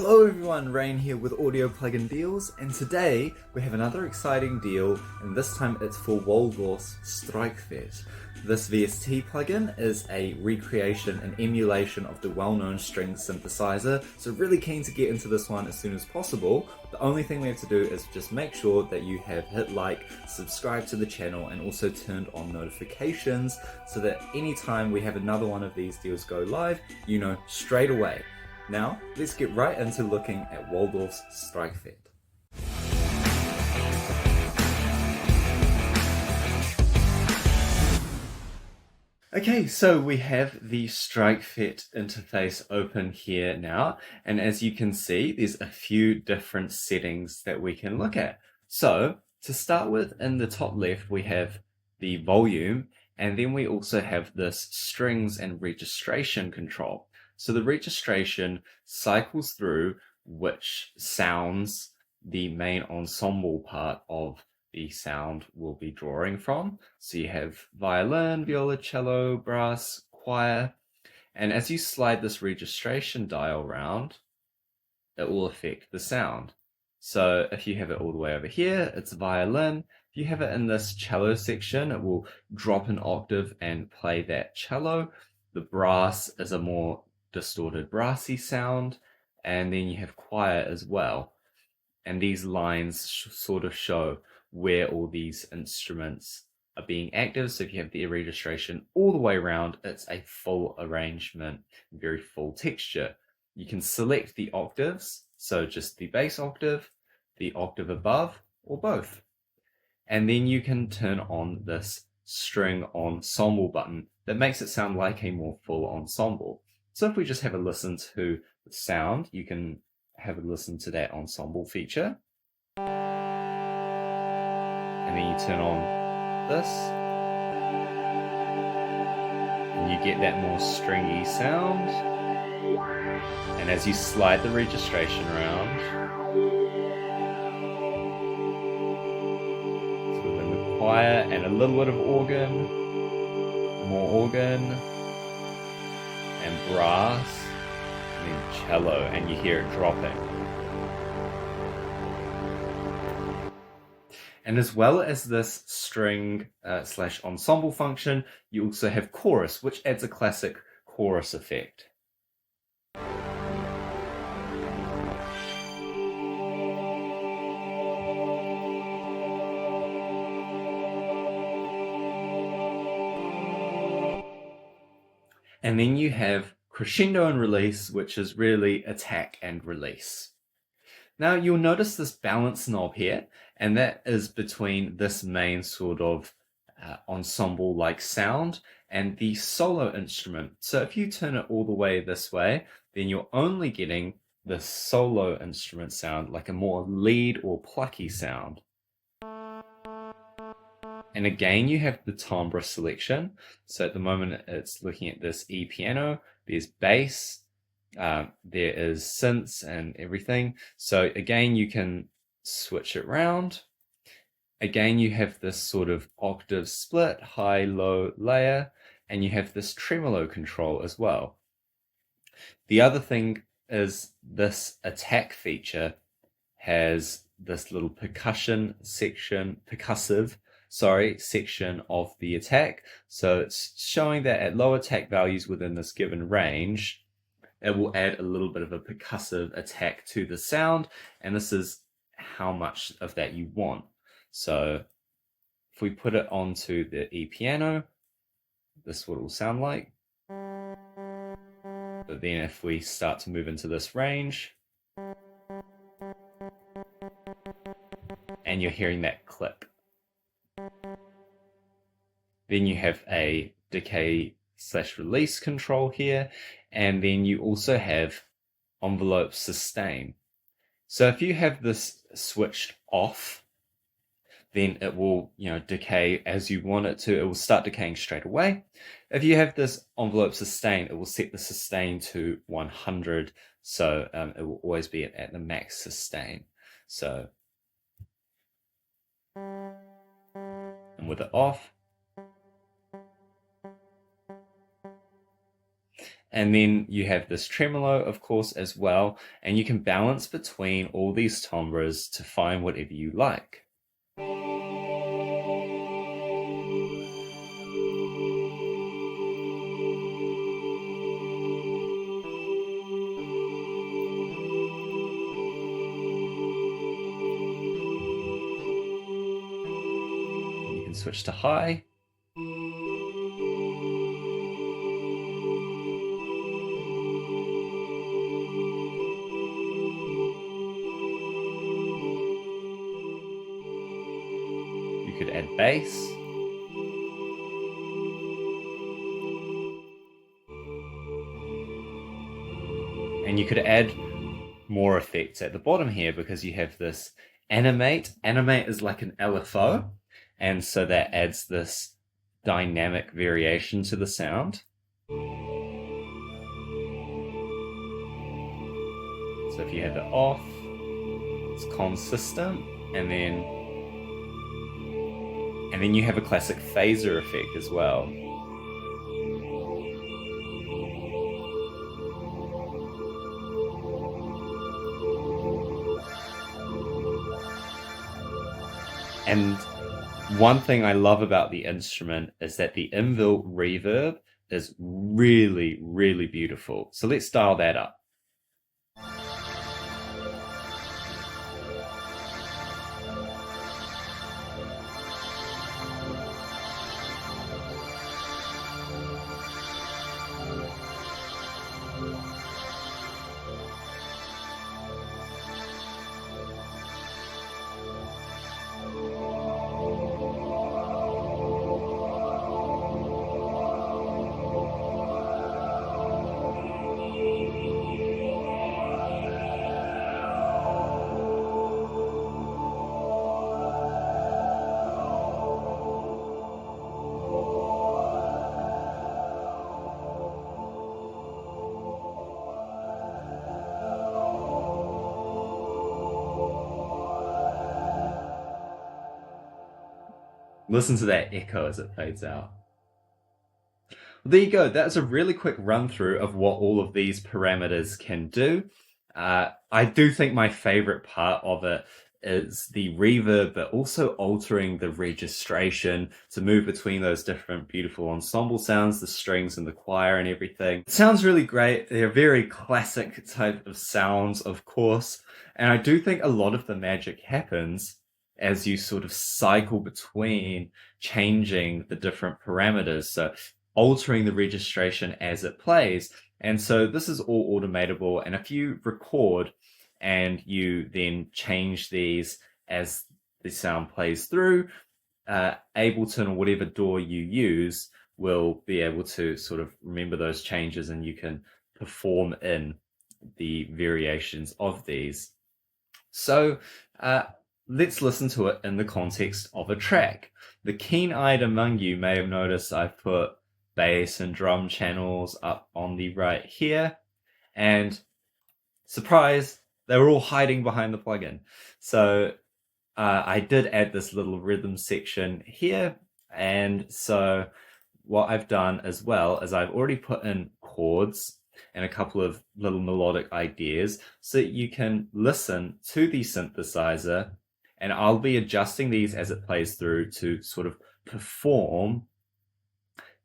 Hello everyone, Rain here with Audio Plugin Deals, and today we have another exciting deal, and this time it's for Waldorf Streichfett. This VST plugin is a recreation and emulation of the well-known string synthesizer, so really keen to get into this one as soon as possible. The only thing we have to do is just make sure that you have hit like, subscribe to the channel, and also turned on notifications so that anytime we have another one of these deals go live, you know straight away. Now, let's get right into looking at Waldorf's Streichfett. Okay, so we have the Streichfett interface open here now, and as you can see, there's a few different settings that we can look at. So, to start with, in the top left, we have the volume, and then we also have this strings and registration control. So the registration cycles through which sounds the main ensemble part of the sound will be drawing from. So you have violin, viola, cello, brass, choir, and as you slide this registration dial round, it will affect the sound. So if you have it all the way over here, it's violin. If you have it in this cello section, it will drop an octave and play that cello. The brass is a more distorted brassy sound, and then you have choir as well, and these lines sort of show where all these instruments are being active. So if you have the registration all the way around, it's a full arrangement, very full texture. You can select the octaves, so just the bass octave, the octave above, or both, and then you can turn on this string ensemble button that makes it sound like a more full ensemble. So if we just have a listen to the sound, you can have a listen to that ensemble feature. And then you turn on this, and you get that more stringy sound. And as you slide the registration around, so within the choir and a little bit of organ, more organ, and brass, and then cello, and you hear it dropping. And as well as this string slash ensemble function, you also have chorus, which adds a classic chorus effect. And then you have crescendo and release, which is really attack and release. Now you'll notice this balance knob here, and that is between this main sort of ensemble-like sound and the solo instrument. So if you turn it all the way this way, then you're only getting the solo instrument sound, like a more lead or plucky sound. And again, you have the timbre selection. So at the moment, it's looking at this E piano. There's bass, there is synths and everything. So again, you can switch it around. Again, you have this sort of octave split, high, low layer, and you have this tremolo control as well. The other thing is this attack feature has this little percussive section of the attack. So it's showing that at low attack values within this given range, it will add a little bit of a percussive attack to the sound, and this is how much of that you want. So if we put it onto the E piano, this is what it will sound like. But then if we start to move into this range, and you're hearing that clip, then you have a decay slash release control here, and then you also have envelope sustain. So if you have this switched off, then it will, decay as you want it to. It will start decaying straight away. If you have this envelope sustain, it will set the sustain to 100, so it will always be at the max sustain. So, and with it off, And then you have this tremolo, of course, as well, and you can balance between all these timbres to find whatever you like. You can switch to high. You could add bass. And you could add more effects at the bottom here because you have this animate. Animate is like an LFO, and so that adds this dynamic variation to the sound. So if you have it off, it's consistent, and then you have a classic phaser effect as well. And one thing I love about the instrument is that the inbuilt reverb is really, really beautiful. So let's dial that up. Listen to that echo as it fades out. Well, there you go. That's a really quick run through of what all of these parameters can do. I do think my favorite part of it is the reverb, but also altering the registration to move between those different beautiful ensemble sounds, the strings and the choir and everything. It sounds really great. They're very classic type of sounds, of course. And I do think a lot of the magic happens as you sort of cycle between changing the different parameters. So altering the registration as it plays. And so this is all automatable. And if you record and you then change these as the sound plays through, Ableton or whatever DAW you use will be able to sort of remember those changes, and you can perform in the variations of these. So let's listen to it in the context of a track. The keen-eyed among you may have noticed I've put bass and drum channels up on the right here, and surprise, they were all hiding behind the plugin. So I did add this little rhythm section here, and so what I've done as well is I've already put in chords and a couple of little melodic ideas so that you can listen to the synthesizer, and I'll be adjusting these as it plays through to sort of perform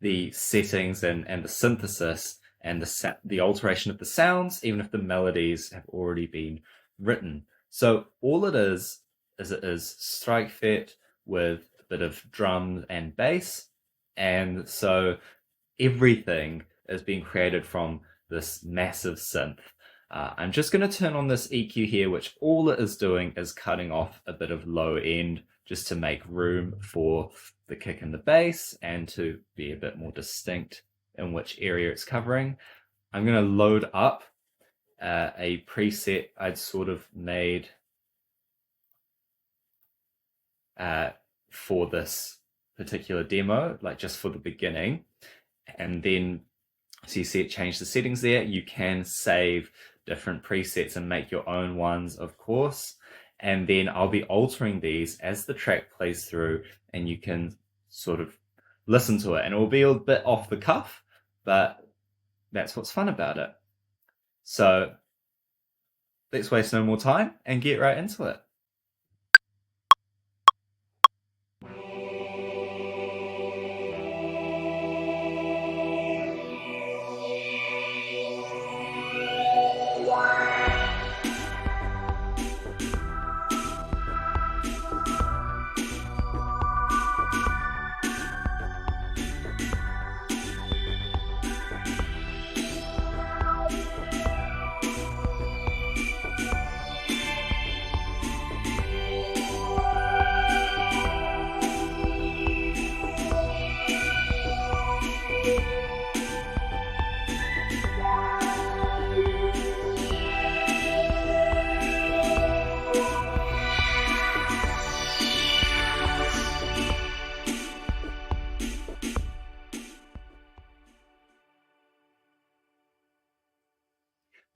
the settings and the synthesis and the alteration of the sounds, even if the melodies have already been written. So all it is Streichfett with a bit of drum and bass, and so everything is being created from this massive synth. I'm just going to turn on this EQ here, which all it is doing is cutting off a bit of low end just to make room for the kick and the bass and to be a bit more distinct in which area it's covering. I'm going to load up a preset I'd sort of made for this particular demo, like just for the beginning. And then, so you see it changed the settings there. You can save different presets and make your own ones, of course. And then I'll be altering these as the track plays through, and you can sort of listen to it. And it will be a bit off the cuff, but that's what's fun about it. So let's waste no more time and get right into it.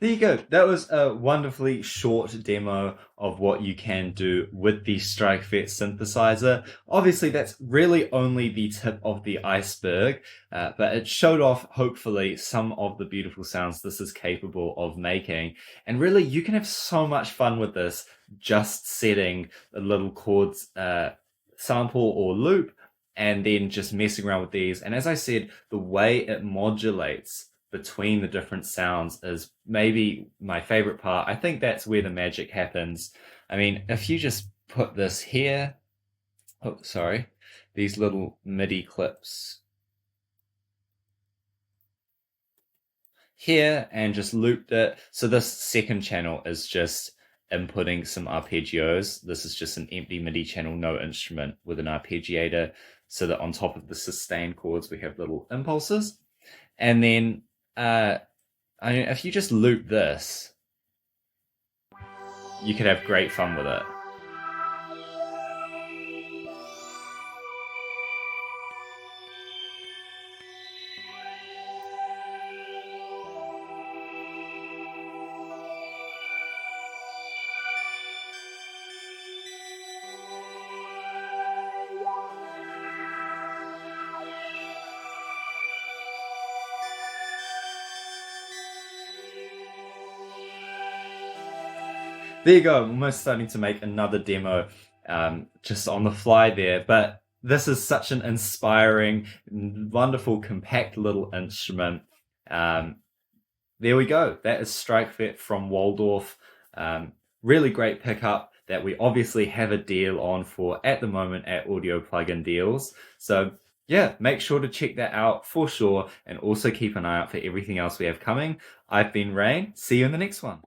There you go. That was a wonderfully short demo of what you can do with the Streichfett synthesizer. Obviously, that's really only the tip of the iceberg, but it showed off, hopefully, some of the beautiful sounds this is capable of making. And really, you can have so much fun with this just setting a little chords sample or loop and then just messing around with these. And as I said, the way it modulates between the different sounds is maybe my favorite part. I think that's where the magic happens. I mean, if you just put this here, oh, sorry, these little MIDI clips here and just looped it. So this second channel is just inputting some arpeggios. This is just an empty MIDI channel, no instrument with an arpeggiator, so that on top of the sustained chords, we have little impulses. And then I mean, if you just loop this, you could have great fun with it. There you go. I'm almost starting to make another demo just on the fly there. But this is such an inspiring, wonderful, compact little instrument. There we go. That is Streichfett from Waldorf. Really great pickup that we obviously have a deal on for at the moment at Audio Plugin Deals. So yeah, make sure to check that out for sure, and also keep an eye out for everything else we have coming. I've been Rain. See you in the next one.